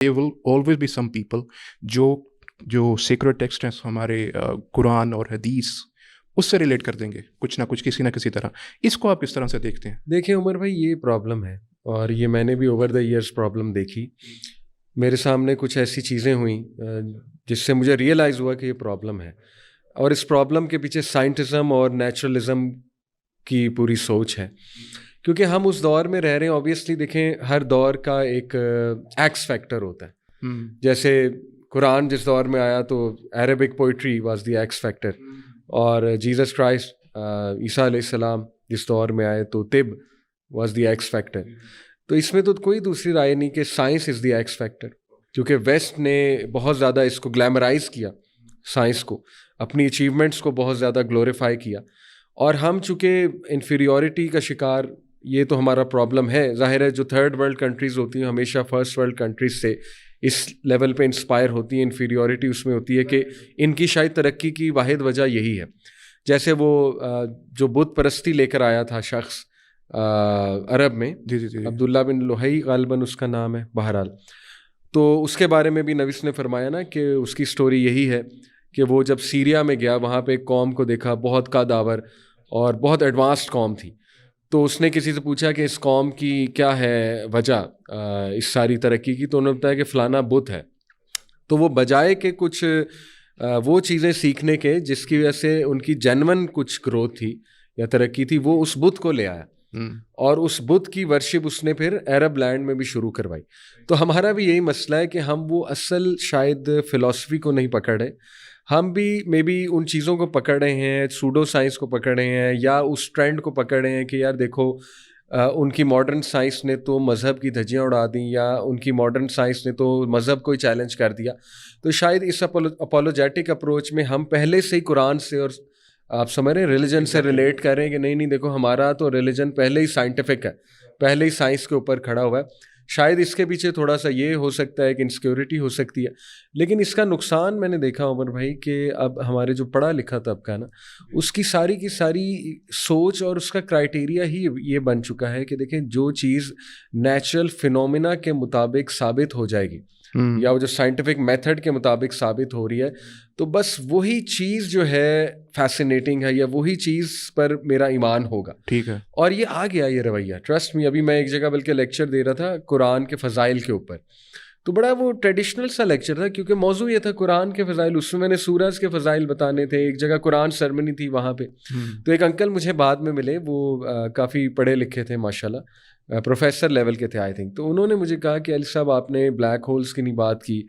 there will always be some people جو sacred text ہیں ہمارے قرآن اور حدیث اس سے ریلیٹ کر دیں گے کچھ نہ کچھ کسی نہ کسی طرح. اس کو آپ کس طرح سے دیکھتے ہیں؟ دیکھیں عمر بھائی، یہ پرابلم ہے اور یہ میں نے بھی اوور دا ایئرس پرابلم دیکھی. میرے سامنے کچھ ایسی چیزیں ہوئیں جس سے مجھے ریئلائز ہوا کہ یہ پرابلم ہے، اور اس پرابلم کے پیچھے سائنٹزم اور نیچرلزم کی پوری سوچ ہے. کیونکہ ہم اس دور میں رہ رہے ہیں. اوبیسلی دیکھیں، ہر دور کا ایک ایکس فیکٹر ہوتا ہے. جیسے قرآن جس دور میں آیا تو Arabic poetry was the x factor, اور جیزس کرائسٹ عیسیٰ علیہ السلام جس دور میں آئے تو طب واز دی ایکس فیکٹر. تو اس میں تو کوئی دوسری رائے نہیں کہ science is the x factor, کیونکہ ویسٹ نے بہت زیادہ اس کو گلیمرائز کیا، سائنس کو، اپنی اچیومنٹس کو بہت زیادہ گلوریفائی کیا. اور ہم چونکہ انفیریورٹی کا شکار، یہ تو ہمارا پرابلم ہے. ظاہر ہے جو تھرڈ ورلڈ کنٹریز ہوتی ہیں ہمیشہ فرسٹ ورلڈ کنٹریز سے اس لیول پہ انسپائر ہوتی ہیں. انفیریورٹی اس میں ہوتی ہے کہ ان کی شاید ترقی کی واحد وجہ یہی ہے. جیسے وہ جو بت پرستی لے کر آیا تھا شخص عرب میں، عبداللہ بن لوہی غالباً اس کا نام ہے، بہرحال تو اس کے بارے میں بھی نبی نے فرمایا نا کہ اس کی سٹوری یہی ہے کہ وہ جب سیریا میں گیا، وہاں پہ ایک قوم کو دیکھا بہت قدآور اور بہت ایڈوانسڈ قوم تھی. تو اس نے کسی سے پوچھا کہ اس قوم کی کیا ہے وجہ اس ساری ترقی کی، تو انہوں نے بتایا کہ فلانا بت ہے. تو وہ بجائے کہ کچھ وہ چیزیں سیکھنے کے جس کی وجہ سے ان کی جینون کچھ گروتھ تھی یا ترقی تھی، وہ اس بت کو لے آیا اور اس بت کی ورشپ اس نے پھر عرب لینڈ میں بھی شروع کروائی. تو ہمارا بھی یہی مسئلہ ہے کہ ہم وہ اصل شاید فلاسفی کو نہیں پکڑ رہے. ہم بھی مے بی ان چیزوں کو پکڑ رہے ہیں، سوڈو سائنس کو پکڑ رہے ہیں، یا اس ٹرینڈ کو پکڑ رہے ہیں کہ یار دیکھو ان کی ماڈرن سائنس نے تو مذہب کی دھجیاں اڑا دیں، یا ان کی ماڈرن سائنس نے تو مذہب کو ہی چیلنج کر دیا. تو شاید اس اپولوجیٹک اپروچ میں ہم پہلے سے ہی قرآن سے اور آپ سمجھ رہے ہیں ریلیجن سے ریلیٹ کر رہے ہیں کہ نہیں دیکھو ہمارا تو ریلیجن پہلے ہی سائنٹیفک ہے، پہلے ہی سائنس کے اوپر کھڑا ہوا ہے. شاید اس کے پیچھے تھوڑا سا یہ ہو سکتا ہے کہ انسیکیورٹی ہو سکتی ہے. لیکن اس کا نقصان میں نے دیکھا عمر بھائی کہ اب ہمارے جو پڑھا لکھا طبقہ نا، اس کی ساری سوچ اور اس کا کرائٹیریا ہی یہ بن چکا ہے کہ دیکھیں جو چیز نیچرل فینومینا کے مطابق ثابت ہو جائے گی یا وہ جو سائنٹیفک میتھڈ کے مطابق ثابت ہو رہی ہے، تو بس وہی چیز جو ہے فیسینیٹنگ ہے، یا وہی چیز پر میرا ایمان ہوگا. ٹھیک ہے. اور یہ آ گیا یہ رویہ، ٹرسٹ می. ابھی میں ایک جگہ بلکہ لیکچر دے رہا تھا قرآن کے فضائل کے اوپر، تو بڑا وہ ٹریڈیشنل سا لیکچر تھا کیونکہ موضوع یہ تھا قرآن کے فضائل. اس میں نے سورج کے فضائل بتانے تھے. ایک جگہ قرآن سرمنی تھی وہاں پہ. تو ایک انکل مجھے بعد میں ملے، وہ کافی پڑھے لکھے تھے ماشاءاللہ، پروفیسر لیول کے تھے آئی تھنک. تو انہوں نے مجھے کہا کہ علی صاحب آپ نے بلیک ہولز کی نہیں بات کی،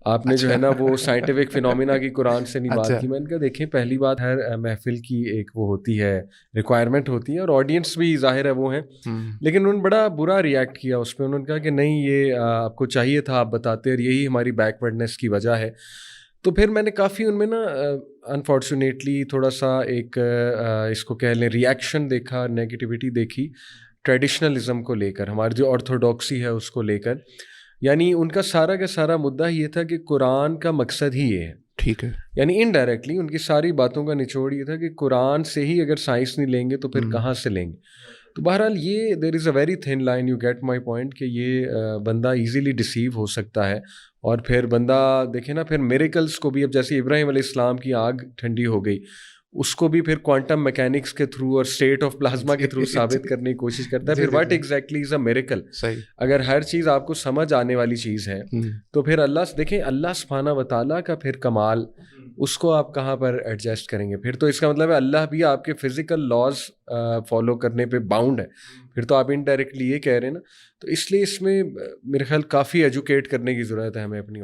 آپ نے جو ہے نا وہ سائنٹیفک فینومینا کی قرآن سے نہیں بات کی. میں نے کہا دیکھیں پہلی بات، ہر محفل کی ایک وہ ہوتی ہے ریکوائرمنٹ ہوتی ہے، اور آڈینس بھی ظاہر ہے وہ ہیں. لیکن انہوں نے بڑا برا ریئیکٹ کیا اس پہ. انہوں نے کہا کہ نہیں یہ آپ کو چاہیے تھا آپ بتاتے، اور یہی ہماری بیکورڈنیس کی وجہ ہے. تو پھر میں نے کافی ان میں نا انفارچونیٹلی تھوڑا سا ایک اس کو کہہ لیں ریئیکشن دیکھا، نیگیٹیوٹی دیکھی ٹریڈیشنلزم کو لے کر، ہماری جو آرتھوڈاکسی ہے اس کو لے کر. یعنی ان کا سارا مدعا یہ تھا کہ قرآن کا مقصد ہی یہ ہے. ٹھیک ہے. یعنی انڈائریکٹلی ان کی ساری باتوں کا نچوڑ یہ تھا کہ قرآن سے ہی اگر سائنس نہیں لیں گے تو پھر کہاں سے لیں گے. تو بہرحال یہ there is a very thin line, you get my point, کہ یہ بندہ ایزیلی ڈسیو ہو سکتا ہے. اور پھر بندہ دیکھے نا پھر میریکلس کو بھی، اب جیسے ابراہیم علیہ السلام کی آگ ٹھنڈی ہو گئی، اس کو بھی پھر کوانٹم میکینکس کے تھرو اور اسٹیٹ آف پلازما کے تھرو ثابت کرنے کی کوشش کرتا ہے. پھر what exactly is a miracle. اگر ہر چیز آپ کو سمجھ آنے والی چیز ہے تو پھر اللہ دیکھیں اللہ سبحانہ و تعالیٰ کا پھر کمال، اس کو آپ کہاں پر ایڈجسٹ کریں گے؟ پھر تو اس کا مطلب ہے اللہ بھی آپ کے فزیکل لاز فالو کرنے پہ باؤنڈ ہے. پھر تو آپ انڈائریکٹلی یہ کہہ رہے ہیں نا. تو اس لیے اس میں میرے خیال کافی ایجوکیٹ کرنے کی ضرورت ہے ہمیں اپنی